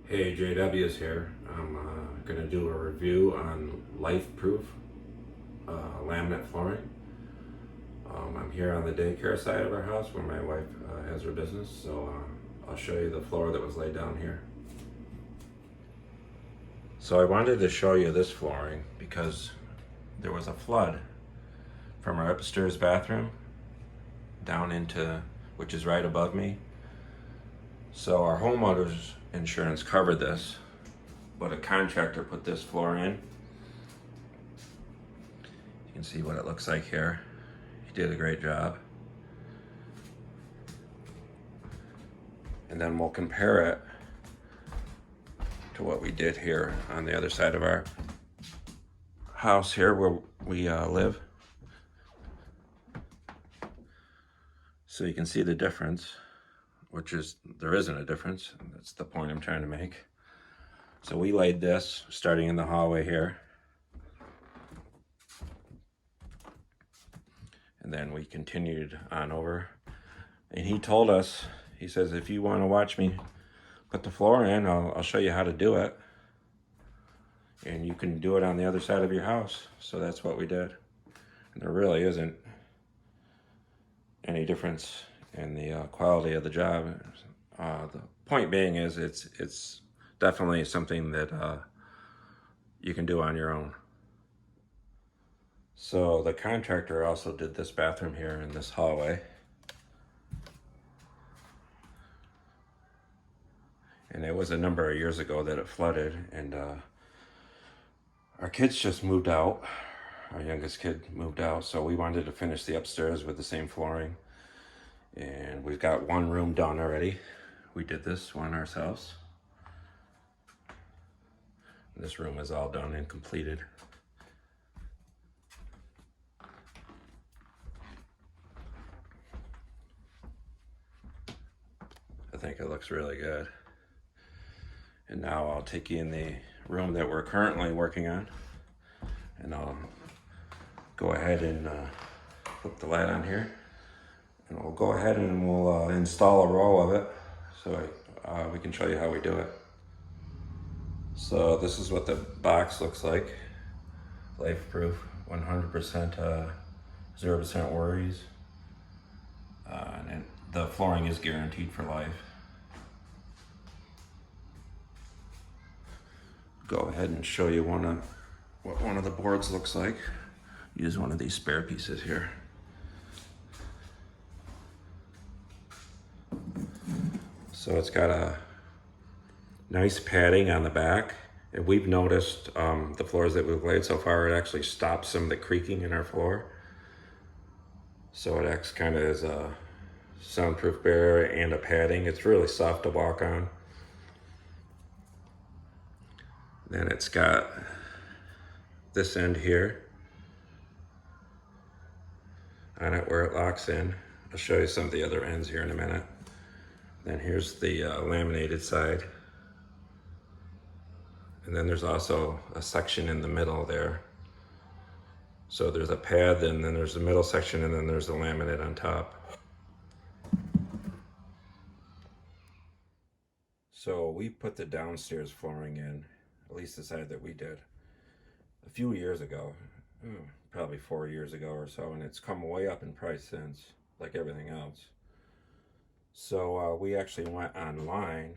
Hey, JW is here. I'm going to do a review on LifeProof laminate flooring. I'm here on the daycare side of our house where my wife has her business, so I'll show you the floor that was laid down here. So I wanted to show you this flooring because there was a flood from our upstairs bathroom down into, which is right above me. So our homeowners insurance covered this, but a contractor put this floor in. You can see what it looks like here. He did a great job. And then we'll compare it to what we did here on the other side of our house here where we live. So you can see the difference, which is, there isn't a difference. That's the point I'm trying to make. So we laid this starting in the hallway here. And then we continued on over. And he told us, he says, if you want to watch me put the floor in, I'll show you how to do it. And you can do it on the other side of your house. So that's what we did. And there really isn't any difference in the quality of the job. The point being is it's definitely something that you can do on your own. So the contractor also did this bathroom here in this hallway. And it was a number of years ago that it flooded, and our kids just moved out. Our youngest kid moved out, so we wanted to finish the upstairs with the same flooring. And we've got one room done already. We did this one ourselves. This room is all done and completed. I think it looks really good. And now I'll take you in the room that we're currently working on, and I'll go ahead and put the light on here, and we'll go ahead and we'll install a row of it so we can show you how we do it. So this is what the box looks like. LifeProof, 100%, 0% worries. And the flooring is guaranteed for life. Go ahead and show you what one of the boards looks like. Use one of these spare pieces here. So it's got a nice padding on the back. And we've noticed the floors that we've laid so far, it actually stops some of the creaking in our floor. So it acts kind of as a soundproof barrier and a padding. It's really soft to walk on. Then it's got this end here on it where it locks in. I'll show you some of the other ends here in a minute. Then here's the laminated side. And then there's also a section in the middle there. So there's a pad, and then there's the middle section, and then there's the laminate on top. So we put the downstairs flooring in, at least the side that we did, a few years ago, probably 4 years ago or so, and it's come way up in price since, like everything else. So we actually went online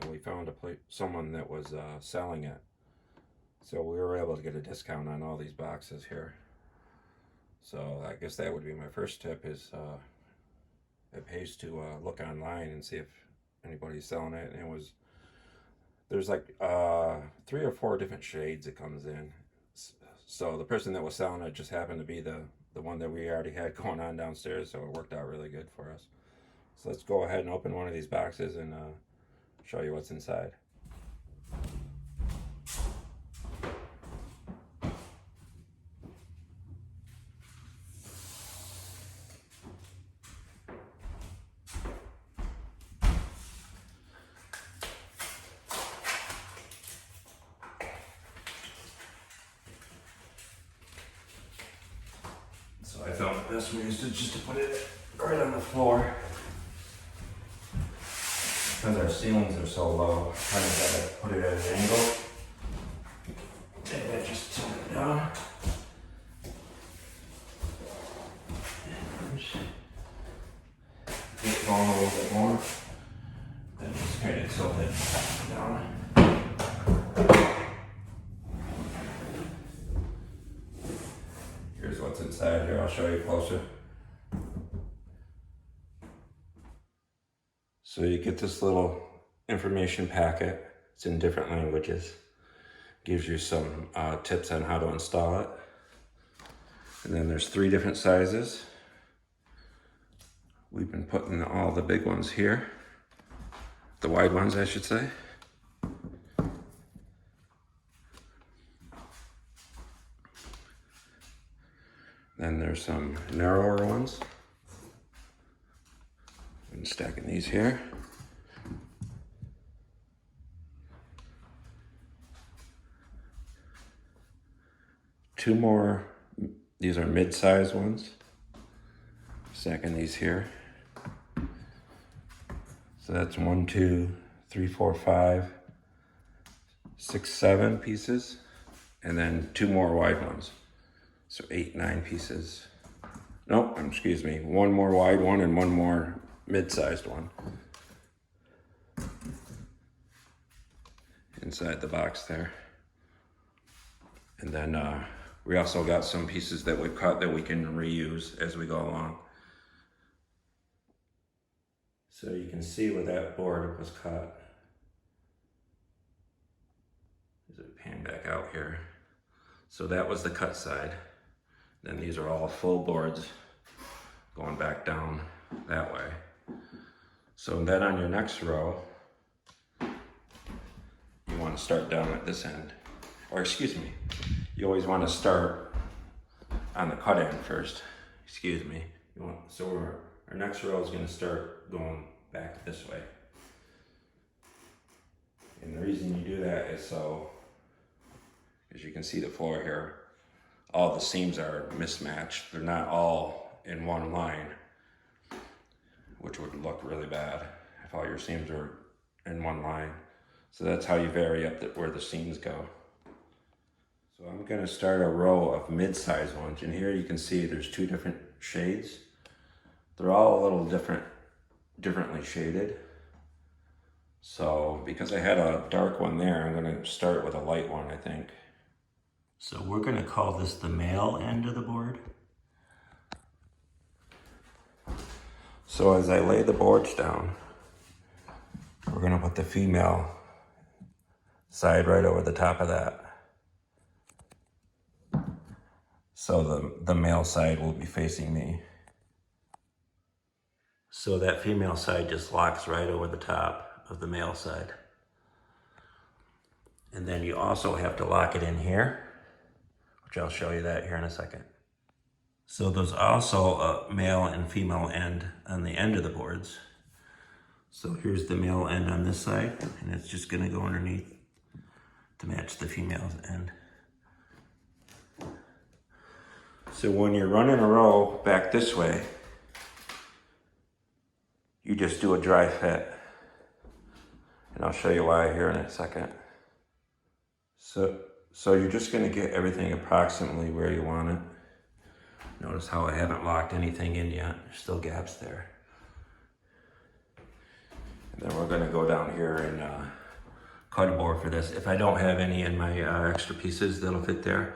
and we found someone that was selling it. So we were able to get a discount on all these boxes here. So I guess that would be my first tip is it pays to look online and see if anybody's selling it. And there's like 3 or 4 different shades it comes in. So the person that was selling it just happened to be the one that we already had going on downstairs, so it worked out really good for us. So let's go ahead and open one of these boxes and show you what's inside. So I thought the best way is just to put it right on the floor. because our ceilings are so low, I kind of gotta put it at an angle. Maybe I just tilt it down. Get going a little bit more. Then just kind of tilt it down. Here's what's inside here, I'll show you closer. So you get this little information packet. It's in different languages. Gives you some tips on how to install it. And then there's 3 different sizes. We've been putting all the big ones here. The wide ones, I should say. Then there's some narrower ones. I'm stacking these here. Two more, these are mid-size ones. Stacking these here. So that's 1, 2, 3, 4, 5, 6, 7 pieces. And then 2 more wide ones. So 8, 9 pieces. Nope, excuse me. 1 more wide one and 1 more mid-sized one. Inside the box there. And then we also got some pieces that we cut that we can reuse as we go along. So you can see where that board was cut. As it pan back out here. So that was the cut side. Then these are all full boards going back down that way. So then on your next row, you want to start down at this end. Or excuse me, you always want to start on the cut end first. Excuse me. So our next row is going to start going back this way. And the reason you do that is so, as you can see the floor here, all the seams are mismatched. They're not all in one line, which would look really bad if all your seams are in one line. So that's how you vary up where the seams go. So I'm going to start a row of mid-size ones, and here you can see there's 2 different shades. They're all a little differently shaded. So because I had a dark one there, I'm going to start with a light one, I think. So we're going to call this the male end of the board. So as I lay the boards down, we're going to put the female side right over the top of that. So the male side will be facing me. So that female side just locks right over the top of the male side. And then you also have to lock it in here, which I'll show you that here in a second. So there's also a male and female end on the end of the boards. So here's the male end on this side, and it's just gonna go underneath to match the female's end. So when you're running a row back this way, you just do a dry fit. And I'll show you why here in a second. So you're just gonna get everything approximately where you want it. Notice how I haven't locked anything in yet. There's still gaps there. And then we're gonna go down here and cut a board for this. If I don't have any in my extra pieces that'll fit there,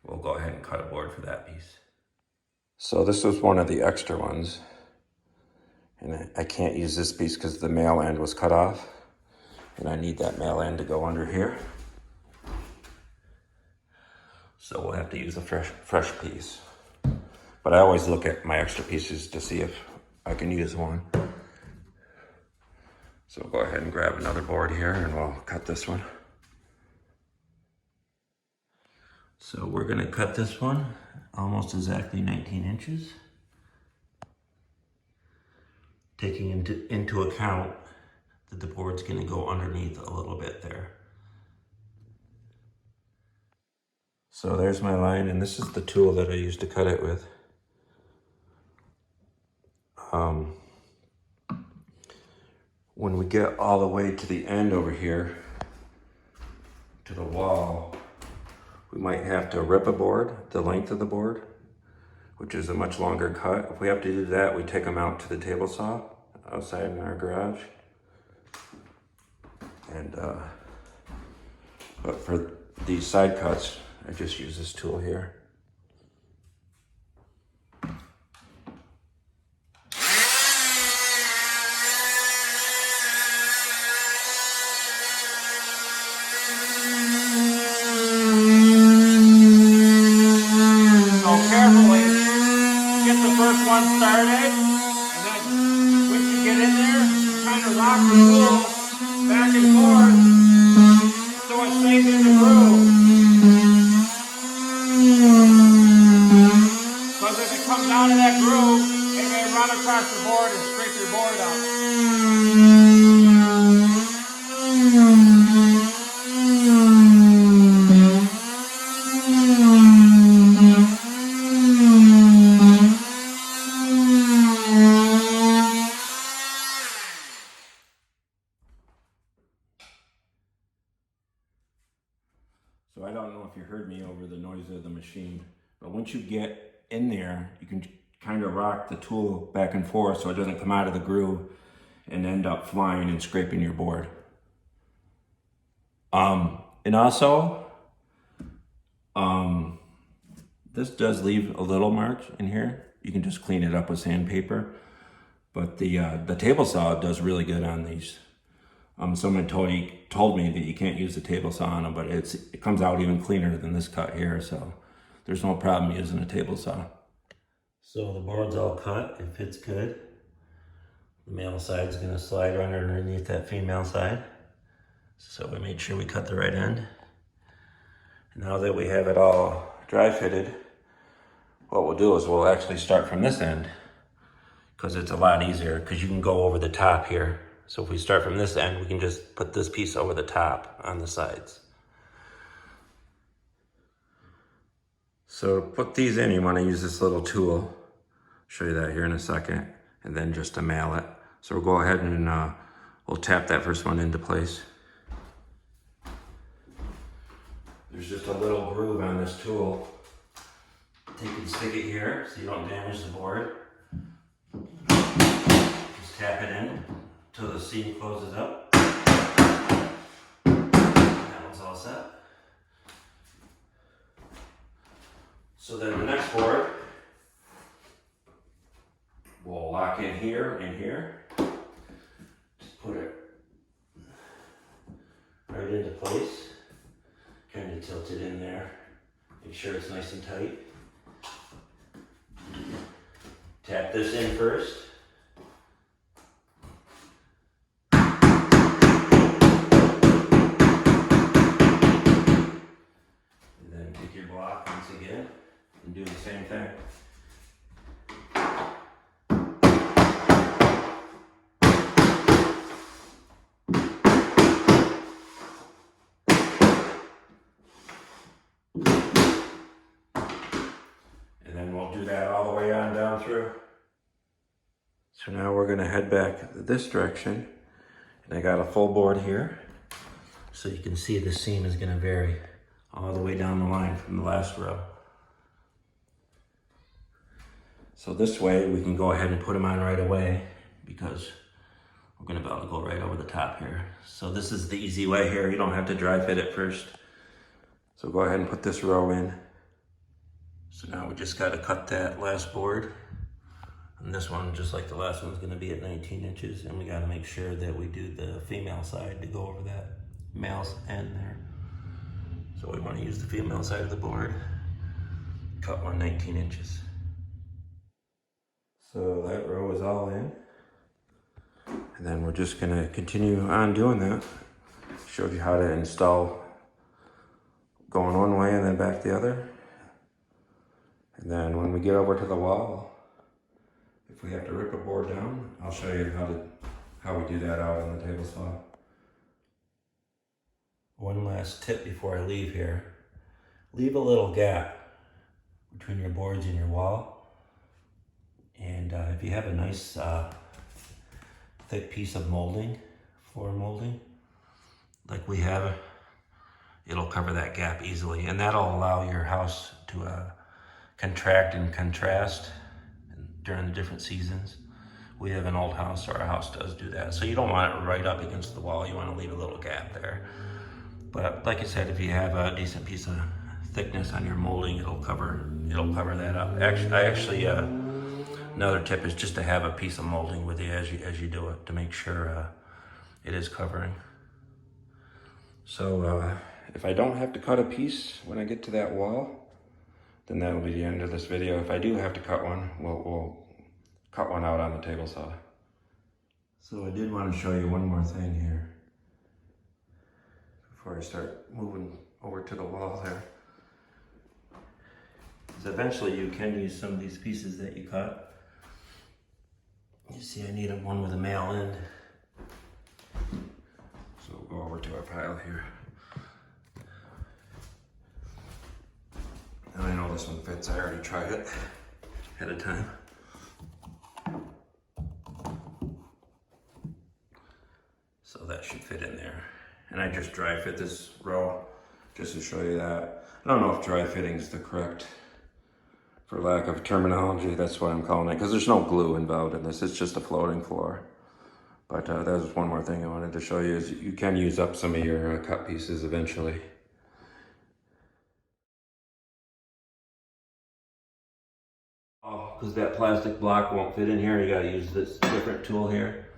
we'll go ahead and cut a board for that piece. So this was one of the extra ones. And I can't use this piece because the male end was cut off. And I need that male end to go under here. So we'll have to use a fresh piece. But I always look at my extra pieces to see if I can use one. So we'll go ahead and grab another board here and we'll cut this one. So we're gonna cut this one almost exactly 19 inches. Taking into account that the board's gonna go underneath a little bit there. So there's my line, and this is the tool that I used to cut it with. when we get all the way to the end over here, to the wall, we might have to rip a board, the length of the board, which is a much longer cut. If we have to do that, we take them out to the table saw outside in our garage. And but for these side cuts, I just use this tool here. Carefully get the first one started, and then once you get in there, kind of rock the tool back and forth so it stays in the groove. Because if it comes out of that groove, it may run across the board and scrape your board up. So I don't know if you heard me over the noise of the machine, but once you get in there, you can kind of rock the tool back and forth so it doesn't come out of the groove and end up flying and scraping your board. And also, this does leave a little mark in here. You can just clean it up with sandpaper, but the table saw does really good on these. Someone told me that you can't use the table saw on them, but it comes out even cleaner than this cut here, so there's no problem using a table saw. So the board's all cut, it fits good. The male side's gonna slide right underneath that female side. So we made sure we cut the right end. And now that we have it all dry fitted, what we'll do is we'll actually start from this end, because it's a lot easier, because you can go over the top here. So if we start from this end, we can just put this piece over the top on the sides. So to put these in, you want to use this little tool. I'll show you that here in a second, and then just to nail it. So we'll go ahead and we'll tap that first one into place. There's just a little groove on this tool. Take and stick it here so you don't damage the board. Just tap it in until the seam closes up. That one's all set. So then the next board, we'll lock in here and here. Just put it right into place. Kind of tilt it in there. Make sure it's nice and tight. Tap this in first. Block once again and do the same thing. And then we'll do that all the way on down through. So now we're going to head back this direction, and I got a full board here. So you can see the seam is going to vary all the way down the line from the last row. So this way we can go ahead and put them on right away, because we're going to be able to go right over the top here. So this is the easy way here. You don't have to dry fit it first. So go ahead and put this row in. So now we just got to cut that last board. And this one, just like the last one, is going to be at 19 inches. And we got to make sure that we do the female side to go over that male's end there. So we want to use the female side of the board, cut one 19 inches. So that row is all in. And then we're just gonna continue on doing that. Showed you how to install going one way and then back the other. And then when we get over to the wall, if we have to rip a board down, I'll show you how we do that out on the table saw. One last tip before I leave here. Leave a little gap between your boards and your wall. And if you have a nice thick piece of molding, floor molding like we have, it'll cover that gap easily, and that'll allow your house to contract and contrast during the different seasons. We have an old house, so our house does do that. So you don't want it right up against the wall. You want to leave a little gap there. But like I said, if you have a decent piece of thickness on your molding, it'll cover that up. Actually, another tip is just to have a piece of molding with you as you do it, to make sure it is covering. So if I don't have to cut a piece when I get to that wall, then that'll be the end of this video. If I do have to cut one, we'll cut one out on the table saw. So I did want to show you one more thing here before I start moving over to the wall there. Because eventually you can use some of these pieces that you cut. You see, I need one with a male end. So we'll go over to our pile here. And I know this one fits, I already tried it ahead of time. So that should fit in there. And I just dry fit this row just to show you that. I don't know if dry fitting is the correct, for lack of terminology, that's what I'm calling it, because there's no glue involved in this, it's just a floating floor. But that was one more thing I wanted to show you, is you can use up some of your cut pieces eventually. Oh, because that plastic block won't fit in here, you gotta use this different tool here.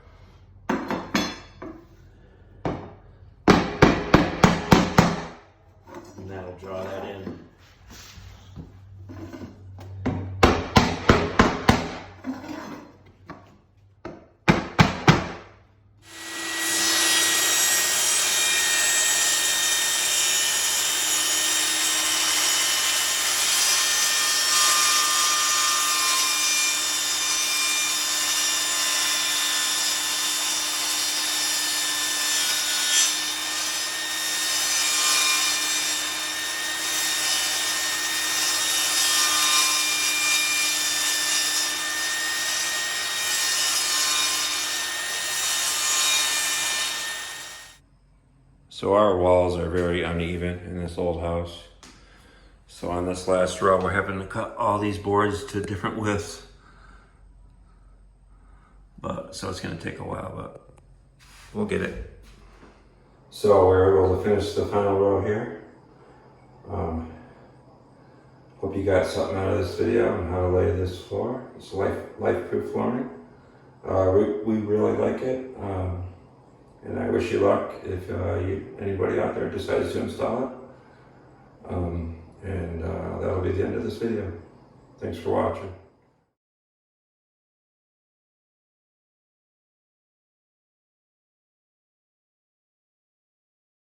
And that'll draw that in. So our walls are very uneven in this old house. So on this last row, we're having to cut all these boards to different widths. So it's gonna take a while, but we'll get it. So we're able to finish the final row here. Hope you got something out of this video on how to lay this floor. It's life-proof flooring. We really like it. And I wish you luck if anybody out there decides to install it. That'll be the end of this video. Thanks for watching.